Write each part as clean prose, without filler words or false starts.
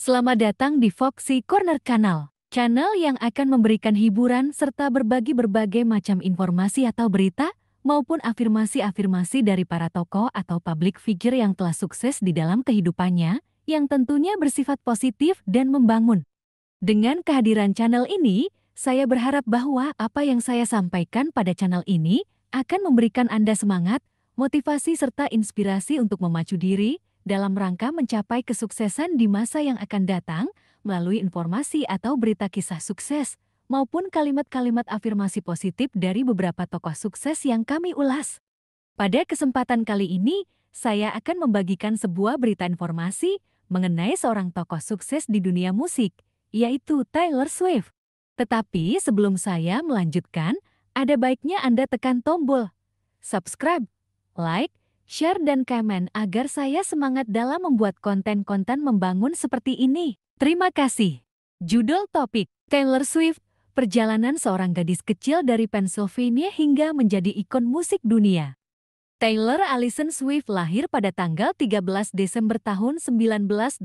Selamat datang di Foxy Corner channel yang akan memberikan hiburan serta berbagi berbagai macam informasi atau berita, maupun afirmasi-afirmasi dari para tokoh atau public figure yang telah sukses di dalam kehidupannya, yang tentunya bersifat positif dan membangun. Dengan kehadiran channel ini, saya berharap bahwa apa yang saya sampaikan pada channel ini akan memberikan Anda semangat, motivasi serta inspirasi untuk memacu diri, dalam rangka mencapai kesuksesan di masa yang akan datang melalui informasi atau berita kisah sukses maupun kalimat-kalimat afirmasi positif dari beberapa tokoh sukses yang kami ulas. Pada kesempatan kali ini, saya akan membagikan sebuah berita informasi mengenai seorang tokoh sukses di dunia musik, yaitu Taylor Swift. Tetapi sebelum saya melanjutkan, ada baiknya Anda tekan tombol subscribe, like, share dan komen agar saya semangat dalam membuat konten-konten membangun seperti ini. Terima kasih. Judul topik, Taylor Swift, perjalanan seorang gadis kecil dari Pennsylvania hingga menjadi ikon musik dunia. Taylor Allison Swift lahir pada tanggal 13 Desember tahun 1989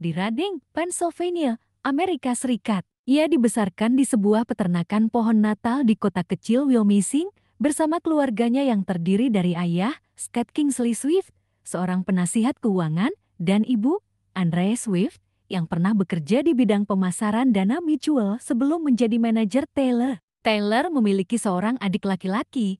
di Reading, Pennsylvania, Amerika Serikat. Ia dibesarkan di sebuah peternakan pohon Natal di kota kecil Wyoming, bersama keluarganya yang terdiri dari ayah, Scott Kingsley Swift, seorang penasihat keuangan, dan ibu, Andrea Swift, yang pernah bekerja di bidang pemasaran dana mutual sebelum menjadi manajer Taylor. Taylor memiliki seorang adik laki-laki,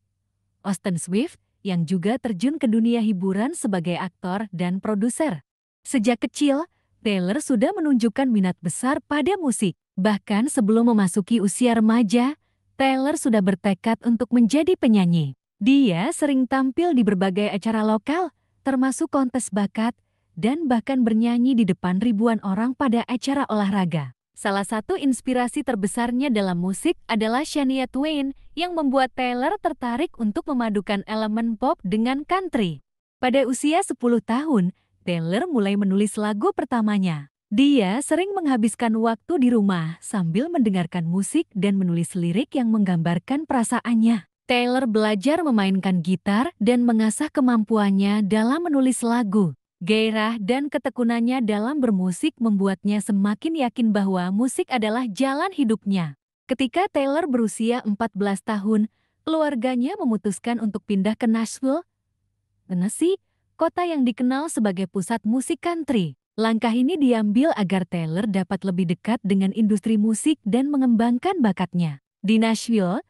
Austin Swift, yang juga terjun ke dunia hiburan sebagai aktor dan produser. Sejak kecil, Taylor sudah menunjukkan minat besar pada musik. Bahkan sebelum memasuki usia remaja, Taylor sudah bertekad untuk menjadi penyanyi. Dia sering tampil di berbagai acara lokal, termasuk kontes bakat, dan bahkan bernyanyi di depan ribuan orang pada acara olahraga. Salah satu inspirasi terbesarnya dalam musik adalah Shania Twain yang membuat Taylor tertarik untuk memadukan elemen pop dengan country. Pada usia 10 tahun, Taylor mulai menulis lagu pertamanya. Dia sering menghabiskan waktu di rumah sambil mendengarkan musik dan menulis lirik yang menggambarkan perasaannya. Taylor belajar memainkan gitar dan mengasah kemampuannya dalam menulis lagu. Gairah dan ketekunannya dalam bermusik membuatnya semakin yakin bahwa musik adalah jalan hidupnya. Ketika Taylor berusia 14 tahun, keluarganya memutuskan untuk pindah ke Nashville, Tennessee, kota yang dikenal sebagai pusat musik country. Langkah ini diambil agar Taylor dapat lebih dekat dengan industri musik dan mengembangkan bakatnya. Di Nashville,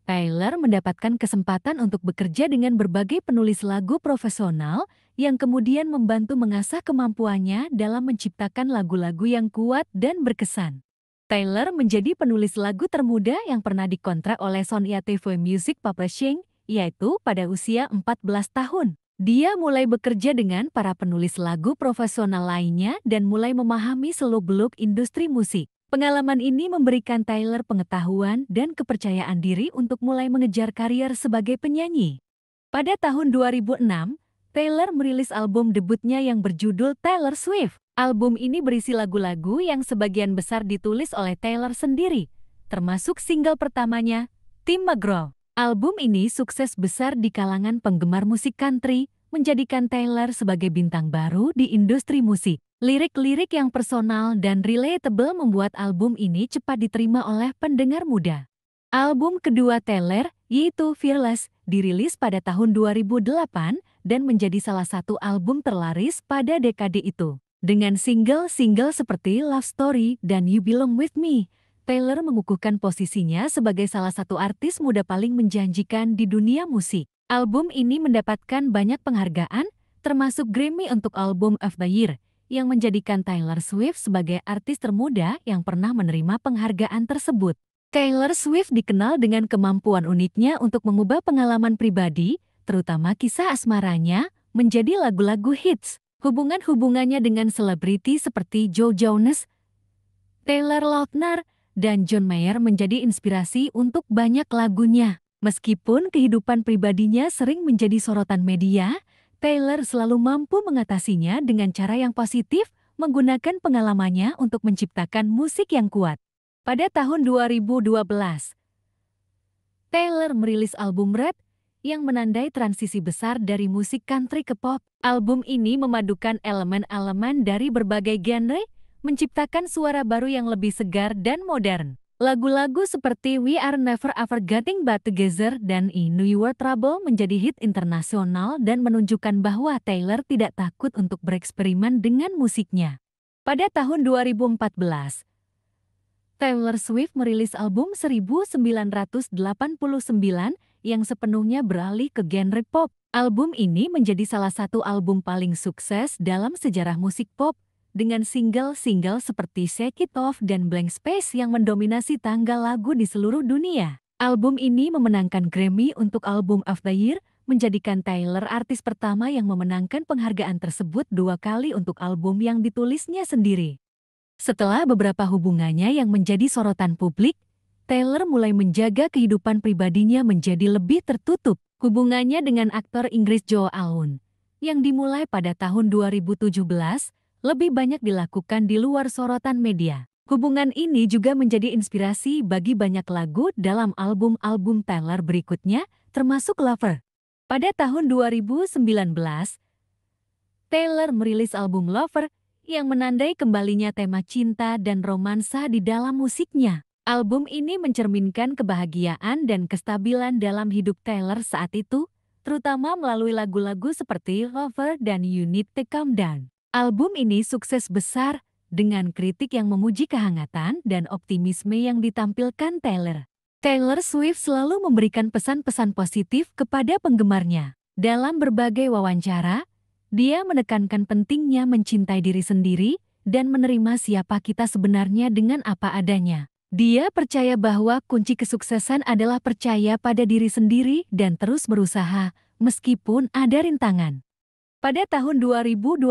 Taylor mendapatkan kesempatan untuk bekerja dengan berbagai penulis lagu profesional yang kemudian membantu mengasah kemampuannya dalam menciptakan lagu-lagu yang kuat dan berkesan. Taylor menjadi penulis lagu termuda yang pernah dikontrak oleh Sony TV Music Publishing, yaitu pada usia 14 tahun. Dia mulai bekerja dengan para penulis lagu profesional lainnya dan mulai memahami seluk-beluk industri musik. Pengalaman ini memberikan Taylor pengetahuan dan kepercayaan diri untuk mulai mengejar karier sebagai penyanyi. Pada tahun 2006, Taylor merilis album debutnya yang berjudul Taylor Swift. Album ini berisi lagu-lagu yang sebagian besar ditulis oleh Taylor sendiri, termasuk single pertamanya, Tim McGraw. Album ini sukses besar di kalangan penggemar musik country, menjadikan Taylor sebagai bintang baru di industri musik. Lirik-lirik yang personal dan relatable membuat album ini cepat diterima oleh pendengar muda. Album kedua Taylor, yaitu Fearless, dirilis pada tahun 2008 dan menjadi salah satu album terlaris pada dekade itu. Dengan single-single seperti Love Story dan You Belong With Me, Taylor mengukuhkan posisinya sebagai salah satu artis muda paling menjanjikan di dunia musik. Album ini mendapatkan banyak penghargaan, termasuk Grammy untuk Album of the Year, yang menjadikan Taylor Swift sebagai artis termuda yang pernah menerima penghargaan tersebut. Taylor Swift dikenal dengan kemampuan uniknya untuk mengubah pengalaman pribadi, terutama kisah asmaranya, menjadi lagu-lagu hits. Hubungan-hubungannya dengan selebriti seperti Joe Jonas, Taylor Lautner, dan John Mayer menjadi inspirasi untuk banyak lagunya. Meskipun kehidupan pribadinya sering menjadi sorotan media, Taylor selalu mampu mengatasinya dengan cara yang positif, menggunakan pengalamannya untuk menciptakan musik yang kuat. Pada tahun 2012, Taylor merilis album Red yang menandai transisi besar dari musik country ke pop. Album ini memadukan elemen-elemen dari berbagai genre, menciptakan suara baru yang lebih segar dan modern. Lagu-lagu seperti We Are Never Ever Getting Back Together dan In Your Trouble menjadi hit internasional dan menunjukkan bahwa Taylor tidak takut untuk bereksperimen dengan musiknya. Pada tahun 2014, Taylor Swift merilis album 1989 yang sepenuhnya beralih ke genre pop. Album ini menjadi salah satu album paling sukses dalam sejarah musik pop, dengan single-single seperti Shake It Off dan Blank Space yang mendominasi tanggal lagu di seluruh dunia. Album ini memenangkan Grammy untuk Album of the Year, menjadikan Taylor artis pertama yang memenangkan penghargaan tersebut 2 kali untuk album yang ditulisnya sendiri. Setelah beberapa hubungannya yang menjadi sorotan publik, Taylor mulai menjaga kehidupan pribadinya menjadi lebih tertutup. Hubungannya dengan aktor Inggris Joe Alwyn, yang dimulai pada tahun 2017, lebih banyak dilakukan di luar sorotan media. Hubungan ini juga menjadi inspirasi bagi banyak lagu dalam album-album Taylor berikutnya, termasuk Lover. Pada tahun 2019, Taylor merilis album Lover yang menandai kembalinya tema cinta dan romansa di dalam musiknya. Album ini mencerminkan kebahagiaan dan kestabilan dalam hidup Taylor saat itu, terutama melalui lagu-lagu seperti Lover dan You Need to Calm Down. Album ini sukses besar dengan kritik yang memuji kehangatan dan optimisme yang ditampilkan Taylor. Taylor Swift selalu memberikan pesan-pesan positif kepada penggemarnya. Dalam berbagai wawancara, dia menekankan pentingnya mencintai diri sendiri dan menerima siapa kita sebenarnya dengan apa adanya. Dia percaya bahwa kunci kesuksesan adalah percaya pada diri sendiri dan terus berusaha, meskipun ada rintangan. Pada tahun 2020,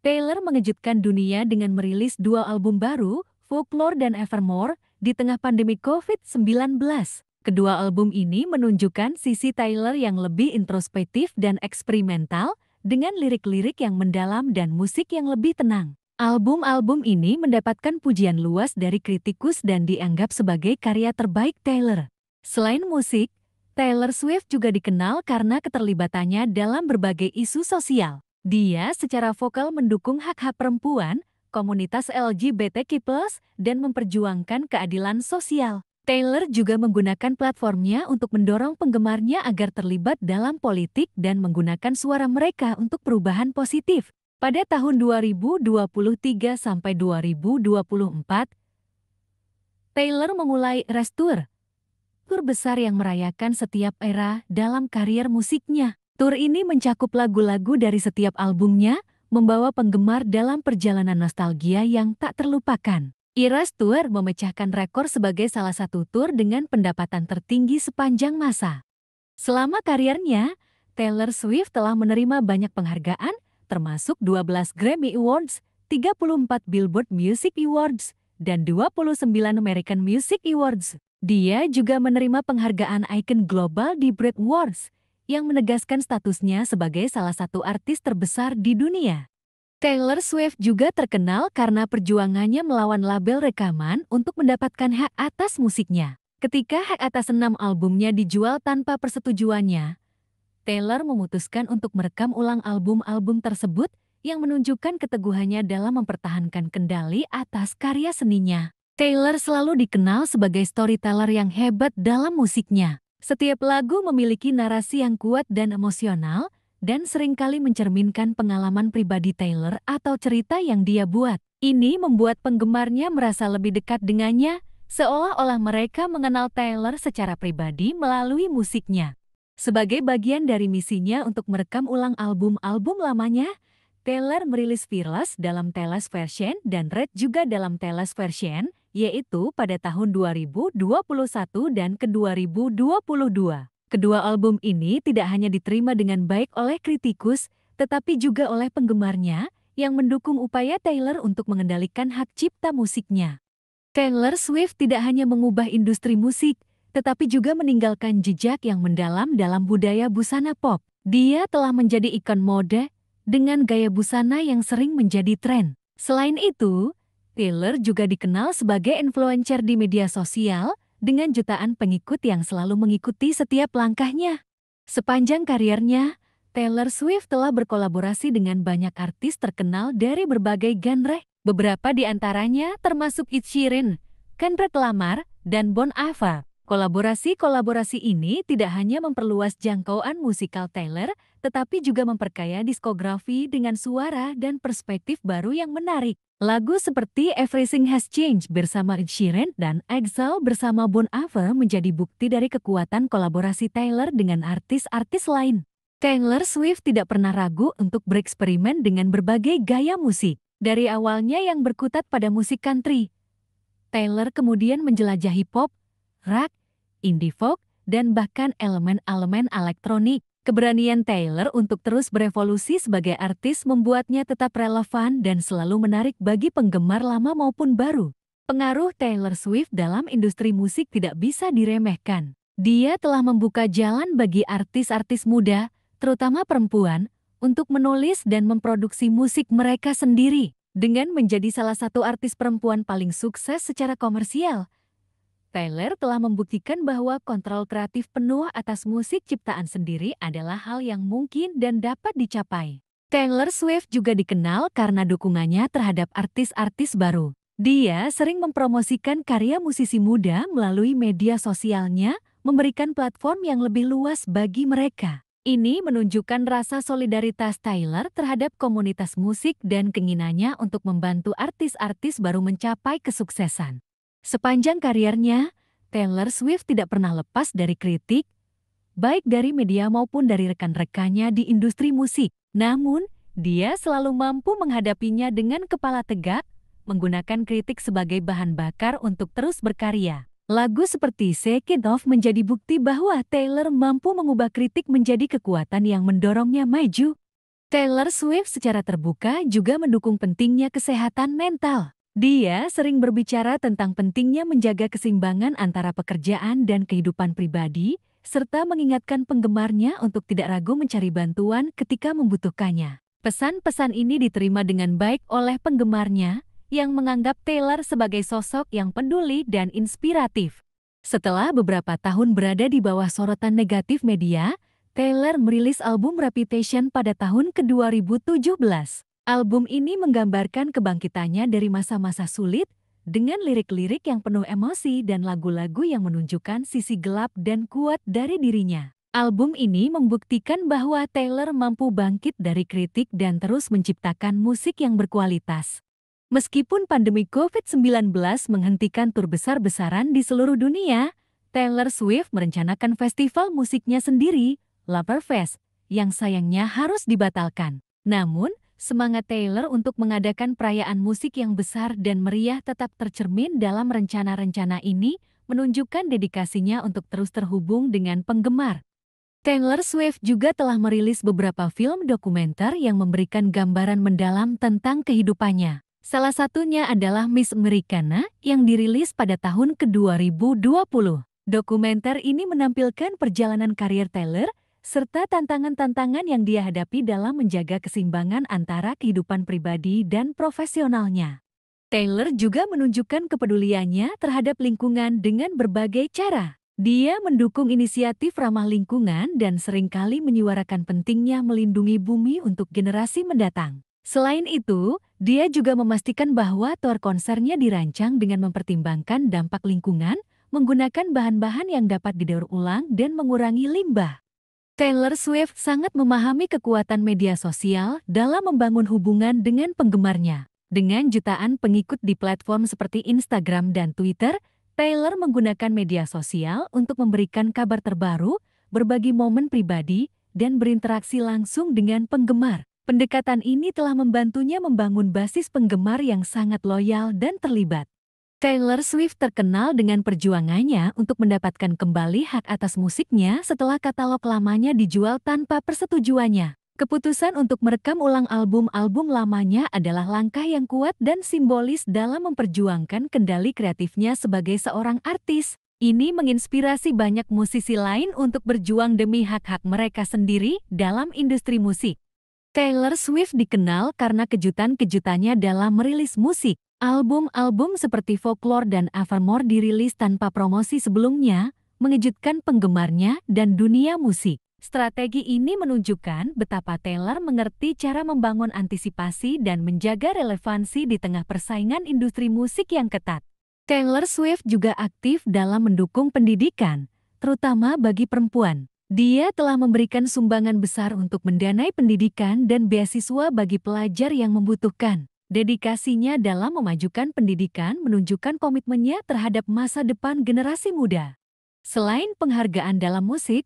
Taylor mengejutkan dunia dengan merilis 2 album baru, Folklore dan Evermore, di tengah pandemi COVID-19. Kedua album ini menunjukkan sisi Taylor yang lebih introspektif dan eksperimental, dengan lirik-lirik yang mendalam dan musik yang lebih tenang. Album-album ini mendapatkan pujian luas dari kritikus dan dianggap sebagai karya terbaik Taylor. Selain musik, Taylor Swift juga dikenal karena keterlibatannya dalam berbagai isu sosial. Dia secara vokal mendukung hak-hak perempuan, komunitas LGBTQ+, dan memperjuangkan keadilan sosial. Taylor juga menggunakan platformnya untuk mendorong penggemarnya agar terlibat dalam politik dan menggunakan suara mereka untuk perubahan positif. Pada tahun 2023 sampai 2024, Taylor memulai Eras Tour, tur besar yang merayakan setiap era dalam karier musiknya. Tur ini mencakup lagu-lagu dari setiap albumnya, membawa penggemar dalam perjalanan nostalgia yang tak terlupakan. Eras Tour memecahkan rekor sebagai salah satu tur dengan pendapatan tertinggi sepanjang masa. Selama kariernya, Taylor Swift telah menerima banyak penghargaan, termasuk 12 Grammy Awards, 34 Billboard Music Awards, dan 29 American Music Awards. Dia juga menerima penghargaan Icon Global di Brit Awards, yang menegaskan statusnya sebagai salah satu artis terbesar di dunia. Taylor Swift juga terkenal karena perjuangannya melawan label rekaman untuk mendapatkan hak atas musiknya. Ketika hak atas 6 albumnya dijual tanpa persetujuannya, Taylor memutuskan untuk merekam ulang album-album tersebut yang menunjukkan keteguhannya dalam mempertahankan kendali atas karya seninya. Taylor selalu dikenal sebagai storyteller yang hebat dalam musiknya. Setiap lagu memiliki narasi yang kuat dan emosional, dan seringkali mencerminkan pengalaman pribadi Taylor atau cerita yang dia buat. Ini membuat penggemarnya merasa lebih dekat dengannya, seolah-olah mereka mengenal Taylor secara pribadi melalui musiknya. Sebagai bagian dari misinya untuk merekam ulang album-album lamanya, Taylor merilis Fearless dalam Taylor's Version dan Red juga dalam Taylor's Version, yaitu pada tahun 2021 dan ke-2022. Kedua album ini tidak hanya diterima dengan baik oleh kritikus, tetapi juga oleh penggemarnya yang mendukung upaya Taylor untuk mengendalikan hak cipta musiknya. Taylor Swift tidak hanya mengubah industri musik, tetapi juga meninggalkan jejak yang mendalam dalam budaya busana pop. Dia telah menjadi ikon mode dengan gaya busana yang sering menjadi tren. Selain itu, Taylor juga dikenal sebagai influencer di media sosial dengan jutaan pengikut yang selalu mengikuti setiap langkahnya. Sepanjang karirnya, Taylor Swift telah berkolaborasi dengan banyak artis terkenal dari berbagai genre. Beberapa di antaranya termasuk Ed Sheeran, Kendrick Lamar, dan Bon Iver. Kolaborasi-kolaborasi ini tidak hanya memperluas jangkauan musikal Taylor, tetapi juga memperkaya diskografi dengan suara dan perspektif baru yang menarik. Lagu seperti Everything Has Changed bersama Ed Sheeran dan Exile bersama Bon Iver menjadi bukti dari kekuatan kolaborasi Taylor dengan artis-artis lain. Taylor Swift tidak pernah ragu untuk bereksperimen dengan berbagai gaya musik. Dari awalnya yang berkutat pada musik country, Taylor kemudian menjelajahi pop, rock, indie folk, dan bahkan elemen-elemen elektronik. Keberanian Taylor untuk terus berevolusi sebagai artis membuatnya tetap relevan dan selalu menarik bagi penggemar lama maupun baru. Pengaruh Taylor Swift dalam industri musik tidak bisa diremehkan. Dia telah membuka jalan bagi artis-artis muda, terutama perempuan, untuk menulis dan memproduksi musik mereka sendiri. Dengan menjadi salah satu artis perempuan paling sukses secara komersial, Taylor telah membuktikan bahwa kontrol kreatif penuh atas musik ciptaan sendiri adalah hal yang mungkin dan dapat dicapai. Taylor Swift juga dikenal karena dukungannya terhadap artis-artis baru. Dia sering mempromosikan karya musisi muda melalui media sosialnya, memberikan platform yang lebih luas bagi mereka. Ini menunjukkan rasa solidaritas Taylor terhadap komunitas musik dan keinginannya untuk membantu artis-artis baru mencapai kesuksesan. Sepanjang karirnya, Taylor Swift tidak pernah lepas dari kritik, baik dari media maupun dari rekan-rekannya di industri musik. Namun, dia selalu mampu menghadapinya dengan kepala tegak, menggunakan kritik sebagai bahan bakar untuk terus berkarya. Lagu seperti Shake It Off menjadi bukti bahwa Taylor mampu mengubah kritik menjadi kekuatan yang mendorongnya maju. Taylor Swift secara terbuka juga mendukung pentingnya kesehatan mental. Dia sering berbicara tentang pentingnya menjaga keseimbangan antara pekerjaan dan kehidupan pribadi, serta mengingatkan penggemarnya untuk tidak ragu mencari bantuan ketika membutuhkannya. Pesan-pesan ini diterima dengan baik oleh penggemarnya, yang menganggap Taylor sebagai sosok yang peduli dan inspiratif. Setelah beberapa tahun berada di bawah sorotan negatif media, Taylor merilis album Reputation pada tahun ke-2017. Album ini menggambarkan kebangkitannya dari masa-masa sulit, dengan lirik-lirik yang penuh emosi dan lagu-lagu yang menunjukkan sisi gelap dan kuat dari dirinya. Album ini membuktikan bahwa Taylor mampu bangkit dari kritik dan terus menciptakan musik yang berkualitas. Meskipun pandemi COVID-19 menghentikan tur besar-besaran di seluruh dunia, Taylor Swift merencanakan festival musiknya sendiri, Loverfest, yang sayangnya harus dibatalkan. Namun, semangat Taylor untuk mengadakan perayaan musik yang besar dan meriah tetap tercermin dalam rencana-rencana ini, menunjukkan dedikasinya untuk terus terhubung dengan penggemar. Taylor Swift juga telah merilis beberapa film dokumenter yang memberikan gambaran mendalam tentang kehidupannya. Salah satunya adalah Miss Americana yang dirilis pada tahun ke-2020. Dokumenter ini menampilkan perjalanan karir Taylor serta tantangan-tantangan yang dia hadapi dalam menjaga keseimbangan antara kehidupan pribadi dan profesionalnya. Taylor juga menunjukkan kepeduliannya terhadap lingkungan dengan berbagai cara. Dia mendukung inisiatif ramah lingkungan dan seringkali menyuarakan pentingnya melindungi bumi untuk generasi mendatang. Selain itu, dia juga memastikan bahwa tour konsernya dirancang dengan mempertimbangkan dampak lingkungan, menggunakan bahan-bahan yang dapat didaur ulang dan mengurangi limbah. Taylor Swift sangat memahami kekuatan media sosial dalam membangun hubungan dengan penggemarnya. Dengan jutaan pengikut di platform seperti Instagram dan Twitter, Taylor menggunakan media sosial untuk memberikan kabar terbaru, berbagi momen pribadi, dan berinteraksi langsung dengan penggemar. Pendekatan ini telah membantunya membangun basis penggemar yang sangat loyal dan terlibat. Taylor Swift terkenal dengan perjuangannya untuk mendapatkan kembali hak atas musiknya setelah katalog lamanya dijual tanpa persetujuannya. Keputusan untuk merekam ulang album-album lamanya adalah langkah yang kuat dan simbolis dalam memperjuangkan kendali kreatifnya sebagai seorang artis. Ini menginspirasi banyak musisi lain untuk berjuang demi hak-hak mereka sendiri dalam industri musik. Taylor Swift dikenal karena kejutan-kejutannya dalam merilis musik. Album-album seperti Folklore dan Evermore dirilis tanpa promosi sebelumnya, mengejutkan penggemarnya dan dunia musik. Strategi ini menunjukkan betapa Taylor mengerti cara membangun antisipasi dan menjaga relevansi di tengah persaingan industri musik yang ketat. Taylor Swift juga aktif dalam mendukung pendidikan, terutama bagi perempuan. Dia telah memberikan sumbangan besar untuk mendanai pendidikan dan beasiswa bagi pelajar yang membutuhkan. Dedikasinya dalam memajukan pendidikan menunjukkan komitmennya terhadap masa depan generasi muda. Selain penghargaan dalam musik,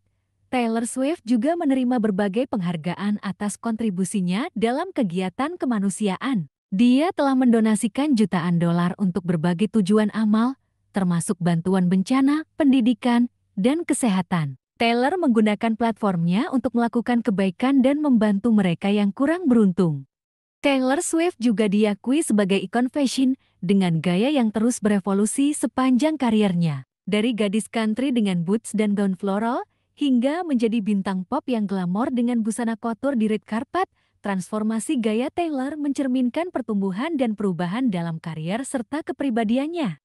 Taylor Swift juga menerima berbagai penghargaan atas kontribusinya dalam kegiatan kemanusiaan. Dia telah mendonasikan jutaan dolar untuk berbagai tujuan amal, termasuk bantuan bencana, pendidikan, dan kesehatan. Taylor menggunakan platformnya untuk melakukan kebaikan dan membantu mereka yang kurang beruntung. Taylor Swift juga diakui sebagai ikon fashion dengan gaya yang terus berevolusi sepanjang karirnya. Dari gadis country dengan boots dan gaun floral, hingga menjadi bintang pop yang glamor dengan busana kotor di red carpet, transformasi gaya Taylor mencerminkan pertumbuhan dan perubahan dalam karier serta kepribadiannya.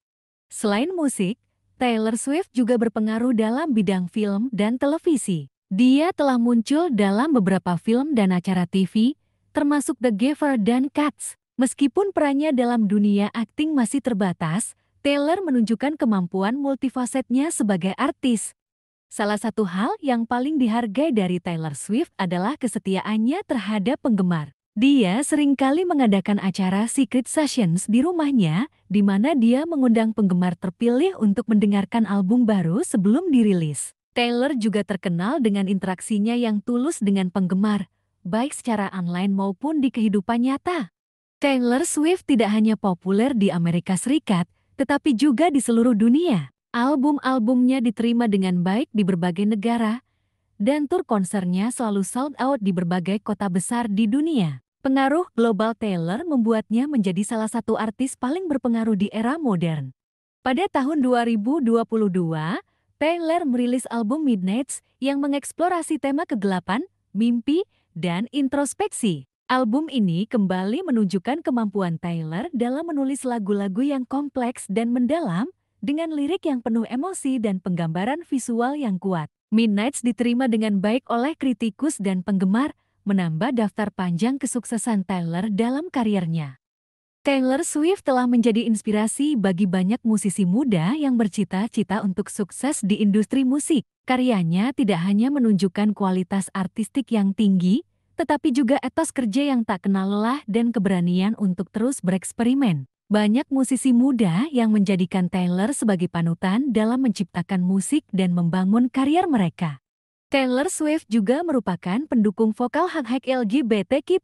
Selain musik, Taylor Swift juga berpengaruh dalam bidang film dan televisi. Dia telah muncul dalam beberapa film dan acara TV, termasuk The Giver dan Cats. Meskipun perannya dalam dunia akting masih terbatas, Taylor menunjukkan kemampuan multifacetnya sebagai artis. Salah satu hal yang paling dihargai dari Taylor Swift adalah kesetiaannya terhadap penggemar. Dia seringkali mengadakan acara Secret Sessions di rumahnya, di mana dia mengundang penggemar terpilih untuk mendengarkan album baru sebelum dirilis. Taylor juga terkenal dengan interaksinya yang tulus dengan penggemar, baik secara online maupun di kehidupan nyata. Taylor Swift tidak hanya populer di Amerika Serikat, tetapi juga di seluruh dunia. Album-albumnya diterima dengan baik di berbagai negara, dan tur konsernya selalu sold out di berbagai kota besar di dunia. Pengaruh global Taylor membuatnya menjadi salah satu artis paling berpengaruh di era modern. Pada tahun 2022, Taylor merilis album Midnights yang mengeksplorasi tema kegelapan, mimpi, dan introspeksi. Album ini kembali menunjukkan kemampuan Taylor dalam menulis lagu-lagu yang kompleks dan mendalam, dengan lirik yang penuh emosi dan penggambaran visual yang kuat. Midnights diterima dengan baik oleh kritikus dan penggemar, menambah daftar panjang kesuksesan Taylor dalam karirnya. Taylor Swift telah menjadi inspirasi bagi banyak musisi muda yang bercita-cita untuk sukses di industri musik. Karyanya tidak hanya menunjukkan kualitas artistik yang tinggi, tetapi juga etos kerja yang tak kenal lelah dan keberanian untuk terus bereksperimen. Banyak musisi muda yang menjadikan Taylor sebagai panutan dalam menciptakan musik dan membangun karier mereka. Taylor Swift juga merupakan pendukung vokal hak-hak LGBTQ+.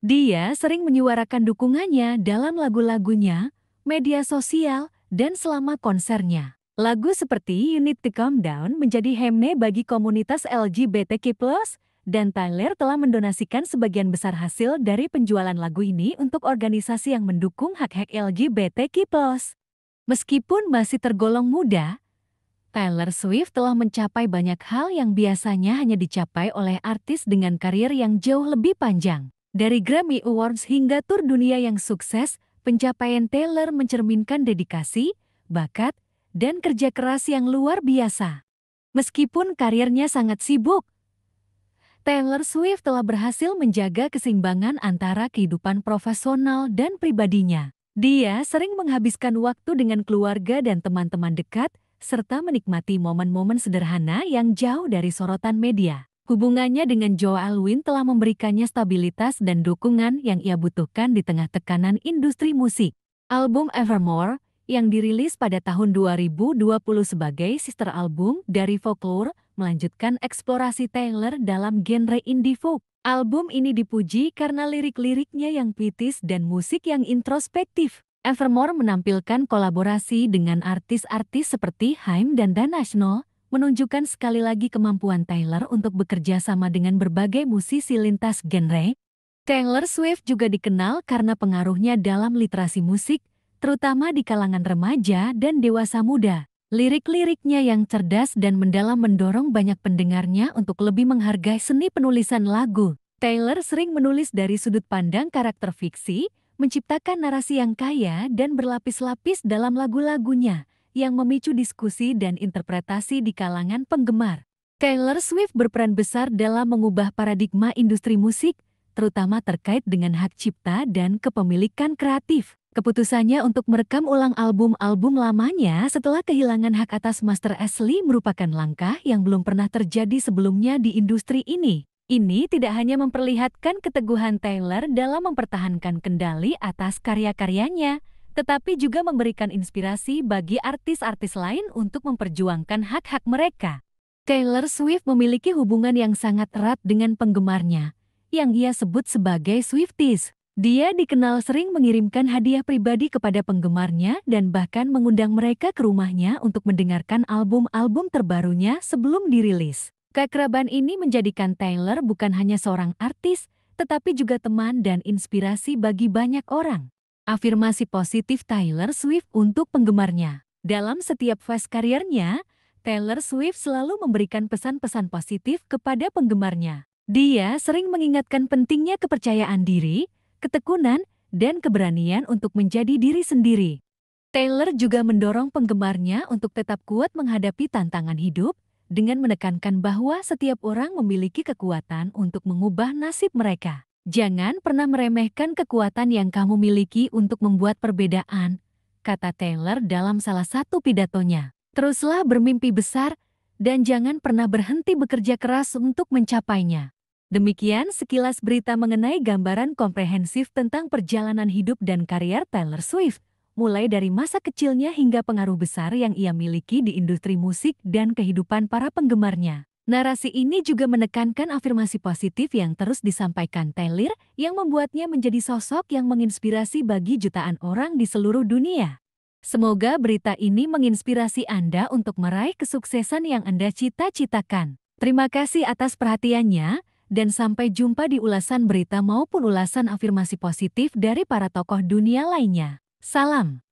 Dia sering menyuarakan dukungannya dalam lagu-lagunya, media sosial, dan selama konsernya. Lagu seperti You Need to Calm Down menjadi himne bagi komunitas LGBTQ+, dan Taylor telah mendonasikan sebagian besar hasil dari penjualan lagu ini untuk organisasi yang mendukung hak-hak LGBTQ+. Meskipun masih tergolong muda, Taylor Swift telah mencapai banyak hal yang biasanya hanya dicapai oleh artis dengan karir yang jauh lebih panjang. Dari Grammy Awards hingga tur dunia yang sukses, pencapaian Taylor mencerminkan dedikasi, bakat, dan kerja keras yang luar biasa. Meskipun karirnya sangat sibuk, Taylor Swift telah berhasil menjaga keseimbangan antara kehidupan profesional dan pribadinya. Dia sering menghabiskan waktu dengan keluarga dan teman-teman dekat, serta menikmati momen-momen sederhana yang jauh dari sorotan media. Hubungannya dengan Joe Alwyn telah memberikannya stabilitas dan dukungan yang ia butuhkan di tengah tekanan industri musik. Album Evermore, yang dirilis pada tahun 2020 sebagai sister album dari Folklore, melanjutkan eksplorasi Taylor dalam genre indie folk. Album ini dipuji karena lirik-liriknya yang puitis dan musik yang introspektif. Evermore menampilkan kolaborasi dengan artis-artis seperti Haim dan Dan National, menunjukkan sekali lagi kemampuan Taylor untuk bekerja sama dengan berbagai musisi lintas genre. Taylor Swift juga dikenal karena pengaruhnya dalam literasi musik, terutama di kalangan remaja dan dewasa muda. Lirik-liriknya yang cerdas dan mendalam mendorong banyak pendengarnya untuk lebih menghargai seni penulisan lagu. Taylor sering menulis dari sudut pandang karakter fiksi, menciptakan narasi yang kaya dan berlapis-lapis dalam lagu-lagunya, yang memicu diskusi dan interpretasi di kalangan penggemar. Taylor Swift berperan besar dalam mengubah paradigma industri musik, terutama terkait dengan hak cipta dan kepemilikan kreatif. Keputusannya untuk merekam ulang album-album lamanya setelah kehilangan hak atas master asli merupakan langkah yang belum pernah terjadi sebelumnya di industri ini. Ini tidak hanya memperlihatkan keteguhan Taylor dalam mempertahankan kendali atas karya-karyanya, tetapi juga memberikan inspirasi bagi artis-artis lain untuk memperjuangkan hak-hak mereka. Taylor Swift memiliki hubungan yang sangat erat dengan penggemarnya, yang ia sebut sebagai Swifties. Dia dikenal sering mengirimkan hadiah pribadi kepada penggemarnya dan bahkan mengundang mereka ke rumahnya untuk mendengarkan album-album terbarunya sebelum dirilis. Keakraban ini menjadikan Taylor bukan hanya seorang artis, tetapi juga teman dan inspirasi bagi banyak orang. Afirmasi positif Taylor Swift untuk penggemarnya. Dalam setiap fase karirnya, Taylor Swift selalu memberikan pesan-pesan positif kepada penggemarnya. Dia sering mengingatkan pentingnya kepercayaan diri, ketekunan, dan keberanian untuk menjadi diri sendiri. Taylor juga mendorong penggemarnya untuk tetap kuat menghadapi tantangan hidup, dengan menekankan bahwa setiap orang memiliki kekuatan untuk mengubah nasib mereka. Jangan pernah meremehkan kekuatan yang kamu miliki untuk membuat perbedaan, kata Taylor dalam salah satu pidatonya. Teruslah bermimpi besar, dan jangan pernah berhenti bekerja keras untuk mencapainya. Demikian sekilas berita mengenai gambaran komprehensif tentang perjalanan hidup dan karier Taylor Swift, mulai dari masa kecilnya hingga pengaruh besar yang ia miliki di industri musik dan kehidupan para penggemarnya. Narasi ini juga menekankan afirmasi positif yang terus disampaikan Taylor, yang membuatnya menjadi sosok yang menginspirasi bagi jutaan orang di seluruh dunia. Semoga berita ini menginspirasi Anda untuk meraih kesuksesan yang Anda cita-citakan. Terima kasih atas perhatiannya, dan sampai jumpa di ulasan berita maupun ulasan afirmasi positif dari para tokoh dunia lainnya. Salam.